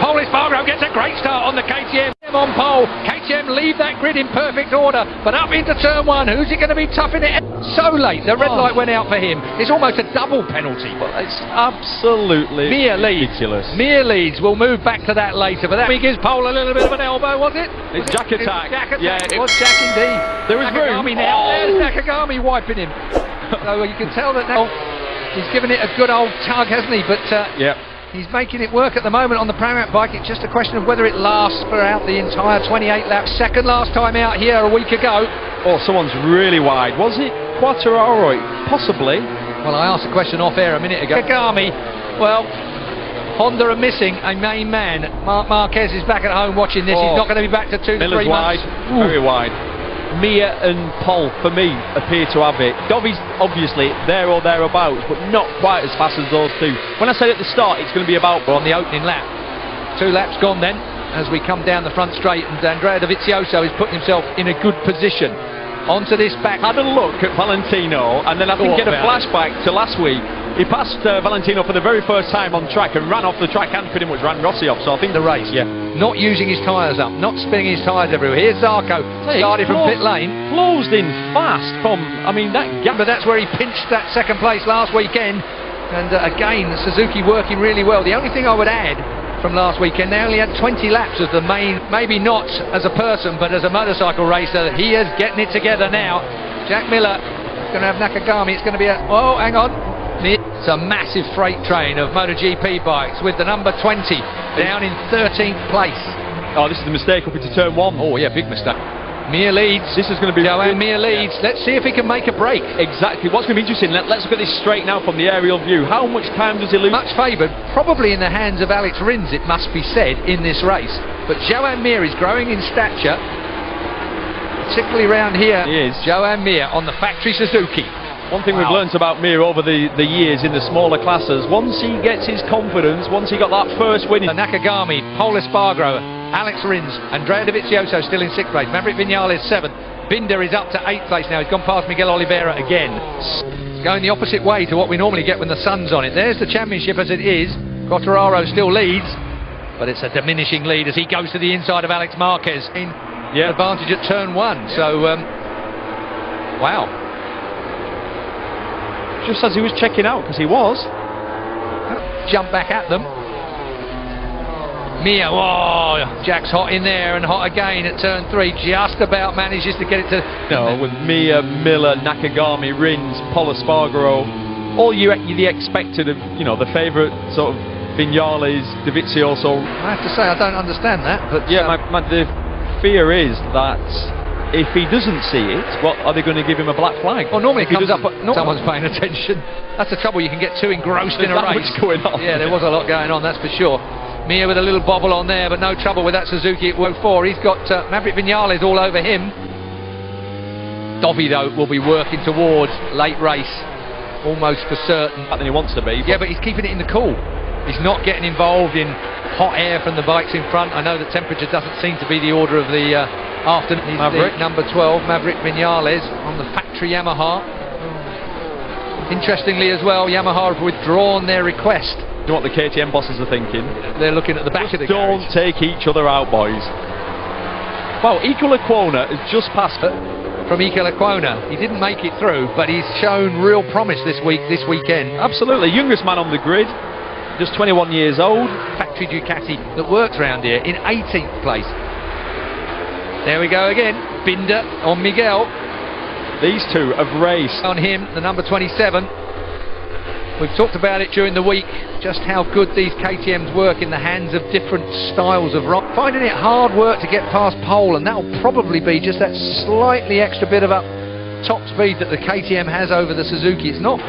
Polish Fargo gets a great start on the KTM on pole. KTM leave that grid in perfect order, but up into turn one, who's it going to be toughing it? So late, the red light went out for him. It's almost a double penalty. Well, it's absolutely ridiculous. Mir leads. We'll move back to that later, but that gives Pole a little bit of an elbow, was it? It's Jack attack. Yeah, it was Jack indeed. There was room. Now. There's Nakagami wiping him. So you can tell that now he's given it a good old tug, hasn't he? But he's making it work at the moment on the Pramac bike. It's just a question of whether it lasts throughout the entire 28 laps. Second last time out here a week ago. Oh, someone's really wide. Was it Quartararo? Possibly. Well, I asked a question off air a minute ago. Nakagami, well, Honda are missing a main man. Marc Marquez is back at home watching this. He's not going to be back to 2 to 3 months. Very wide. Mir and Pol, for me, appear to have it. Dovy's obviously there or thereabouts, but not quite as fast as those two. When I said at the start, it's going to be about... We're on the opening lap. 2 laps gone then, as we come down the front straight, and Andrea Dovizioso is putting himself in a good position. Onto this back. Had a look at Valentino, and then I think get a flashback to last week. He passed Valentino for the very first time on track and ran off the track and pretty much ran Rossi off. So I think the race, not using his tyres up, not spinning his tyres everywhere. Here's Zarco, started from pit lane. Closed in fast from, I mean, that gap. But that's where he pinched that second place last weekend. And again, Suzuki working really well. The only thing I would add from last weekend, they only had 20 laps of the main, maybe not as a person, but as a motorcycle racer. He is getting it together now. Jack Miller is going to have Nakagami. It's going to be a, oh, hang on. It's a massive freight train of MotoGP bikes with the number 20 down in 13th place. Oh, this is the mistake up into turn one. Oh yeah, big mistake. Mir leads. This is going to be... Mir leads. Let's see if he can make a break. Exactly. What's going to be interesting, let's look at this straight now from the aerial view. How much time does he lose? Much favoured, probably in the hands of Alex Rins, it must be said, in this race. But Joan Mir is growing in stature, particularly round here. He is. Joan Mir on the factory Suzuki. One thing we've learnt about Mir over the years in the smaller classes, once he gets his confidence, once he got that first win... Nakagami, Pol Espargaro, Alex Rins, Andrea Dovizioso still in 6th place, Maverick Vinales 7th, Binder is up to 8th place now, he's gone past Miguel Oliveira again. It's going the opposite way to what we normally get when the sun's on it. There's the championship as it is. Quartararo still leads, but it's a diminishing lead as he goes to the inside of Alex Marquez in advantage at turn 1. So, wow. Just as he was checking out, because he was. Jump back at them. Mir, whoa, Jack's hot in there and hot again at turn 3. Just about manages to get it to... No, with Mir, Miller, Nakagami, Rins, Pol Espargaro, all the expected of, you know, the favourite sort of Vinales, Dovizioso. I have to say, I don't understand that, but... Yeah, the fear is that if he doesn't see it, what are they going to give him a black flag? Well, normally it comes up, someone's paying attention. That's the trouble, you can get too engrossed in a race. There's that much going on. Yeah, there was a lot going on, that's for sure. Mir with a little bobble on there, but no trouble with that Suzuki at 4. He's got Maverick Vinales all over him. Dovi, though, will be working towards late race, almost for certain. Better than he wants to be. Yeah, but he's keeping it in the cool. He's not getting involved in hot air from the bikes in front. I know that temperature doesn't seem to be the order of the afternoon. He's Maverick. The number 12, Maverick Vinales, on the factory Yamaha. Interestingly as well, Yamaha have withdrawn their request. You know what the KTM bosses are thinking? They're looking at the back of the Don't garage. take each other out, boys. Well, Iker Lecuona has just passed from Iker Lecuona. He didn't make it through, but he's shown real promise this weekend. Absolutely, youngest man on the grid, just 21 years old. Factory Ducati that works around here in 18th place. There we go again. Binder on Miguel. These two have raced. On him, the number 27. We've talked about it during the week, just how good these KTMs work in the hands of different styles of rock. Finding it hard work to get past Pole, and that'll probably be just that slightly extra bit of up top speed that the KTM has over the Suzuki. It's not.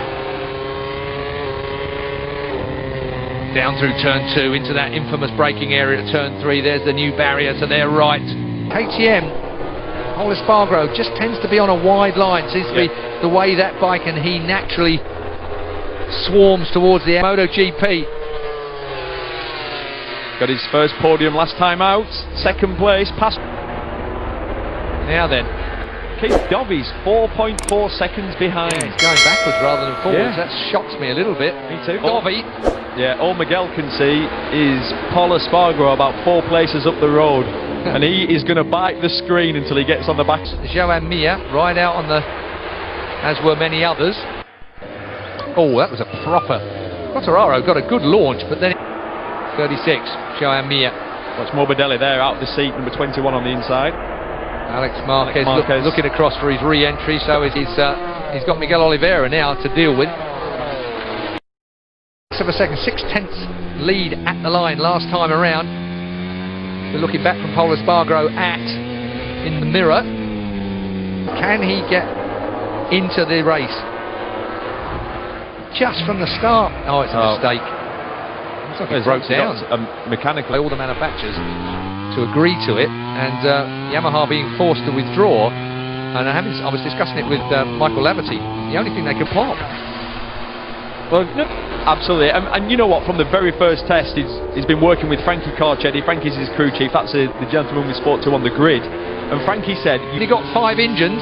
Down through turn 2 into that infamous braking area at turn 3. There's the new barrier to their right. KTM, Pol Espargaro just tends to be on a wide line. Seems to be the way that bike, and he naturally swarms towards the MotoGP. Got his first podium last time out, 2nd place, past. Now then, case. Dovi's 4.4 seconds behind. Yeah, he's going backwards rather than forwards. Yeah. That shocks me a little bit. Me too. Dovi. Yeah, all Miguel can see is Paul Espargaro about 4 places up the road. And he is going to bite the screen until he gets on the back. Joan Mir right out on the, as were many others. Oh, that was a proper. Quartararo got a good launch, but then 36. Joan Mir. Watch Morbidelli there out of the seat, number 21 on the inside. Alex Marquez. Looking across for his re-entry, so he's got Miguel Oliveira now to deal with. Of a second, 6/10 lead at the line last time around. We're looking back from Paul Espargaro in the mirror. Can he get into the race? Just from the start. Oh, it's a mistake. Looks like it broke down. Mechanically. All the manufacturers to agree to it, and Yamaha being forced to withdraw. And I was discussing it with Michael Laverty. The only thing they could pop. Well, no, absolutely, and you know what? From the very first test, he's been working with Frankie Carcetti. Frankie's his crew chief. That's the gentleman we spoke to on the grid. And Frankie said, "You got 5 engines,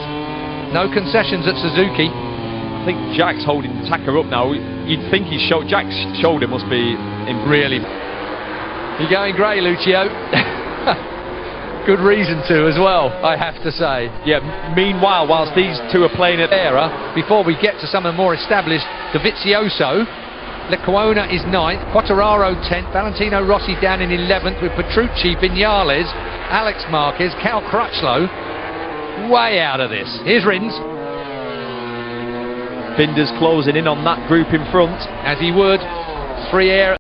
no concessions at Suzuki." I think Jack's holding the tacker up now. You'd think Jack's shoulder must be in really. You're going grey, Lucio. Good reason to as well, I have to say. Yeah, meanwhile, whilst these two are playing at era, before we get to some of the more established, Dovizioso, Lecuona is 9th, Quartararo 10th, Valentino Rossi down in 11th with Petrucci, Vinales, Alex Marquez, Cal Crutchlow, way out of this. Here's Rins. Binder's closing in on that group in front. As he would, 3 air.